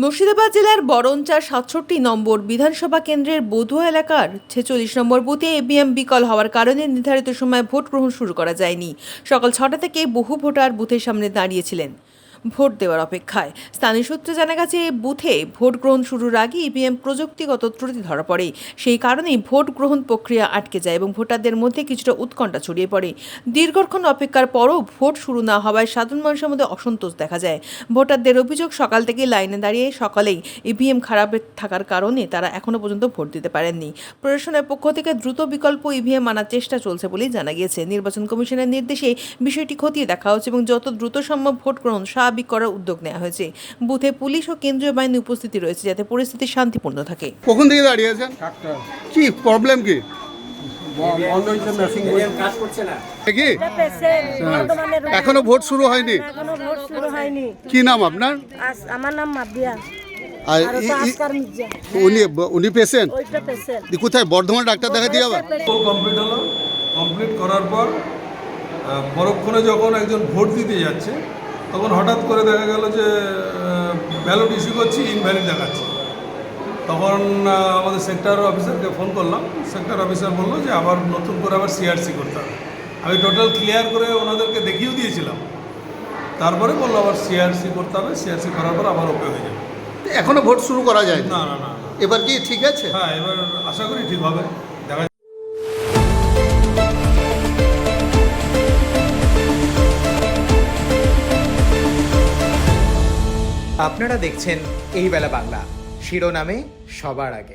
মুর্শিদাবাদ জেলার বরঞ্চার ৬৭ নম্বর বিধানসভা কেন্দ্রের বধুয়া এলাকার ৪৬ নম্বর বুথে ইভিএম বিকল হওয়ার কারণে নির্ধারিত সময়ে ভোট গ্রহণ শুরু করা যায়নি। সকাল ৬টা থেকে বহু ভোটার বুথের সামনে দাঁড়িয়েছিলেন ভোট দেওয়ার অপেক্ষায়। স্থানীয় সূত্রে জানা গেছে, বুথে ভোট গ্রহণ শুরুর আগে ইভিএম প্রযুক্তিগত ত্রুটি ধরা পড়ে। সেই কারণেই ভোট গ্রহণ প্রক্রিয়া আটকে যায় এবং ভোটারদের মধ্যে কিছুটা উৎকণ্ঠা ছড়িয়ে পড়ে। দীর্ঘক্ষণ অপেক্ষার পরও ভোট শুরু না হওয়ায় সাধারণ মানুষের মধ্যে অসন্তোষ দেখা যায়। ভোটারদের অভিযোগ, সকাল থেকে লাইনে দাঁড়িয়ে সকালেই ইভিএম খারাপ থাকার কারণে তারা এখনও পর্যন্ত ভোট দিতে পারেননি। প্রশাসনের পক্ষ থেকে দ্রুত বিকল্প ইভিএম আনার চেষ্টা চলছে বলেই জানা গিয়েছে। নির্বাচন কমিশনের নির্দেশে বিষয়টি খতিয়ে দেখা হচ্ছে এবং যত দ্রুত সম্ভব ভোট গ্রহণ স্বাভাবিক করার উদ্যোগ নেওয়া হয়েছে। বুথে পুলিশ ও কেন্দ্রীয় বাহিনী উপস্থিতি রয়েছে যাতে পরিস্থিতি শান্তিপূর্ণ থাকে। কখন থেকে দাঁড়িয়ে আছেন? কি প্রবলেম কি? কি এখনো ভোট শুরু হয়নি? কি নাম আপনার? আমার নাম মাবিয়া। আর উনি পেশেন্ট? কোথায়? বর্ধমান ডাক্তার দেখা দিয়ে আবার কমপ্লিট হলো। কমপ্লিট করার পর পরক্ষণে যখন একজন ভোট দিতে যাচ্ছে তখন হঠাৎ করে দেখা গেল যে ব্যালট ইস্যু করছি, ইনভ্যালিড দেখাচ্ছে। তখন আমাদের সেক্টর অফিসারকে ফোন করলাম। সেক্টর অফিসার বললো যে আবার নতুন করে আবার সিআরসি করতে হবে। আমি টোটাল ক্লিয়ার করে ওনাদেরকে দেখিয়েও দিয়েছিলাম। তারপরে বললো আবার সিআরসি করতে হবে, সিআরসি করার পর আবার ওকে হয়ে যাবে। এখনো ভোট শুরু করা যায় না না না, এবার কি ঠিক আছে? হ্যাঁ, এবার আশা করি ঠিক হবে। দেখা আপনারা দেখছেন এই বেলা বাংলা, শিরোনামে সবার আগে।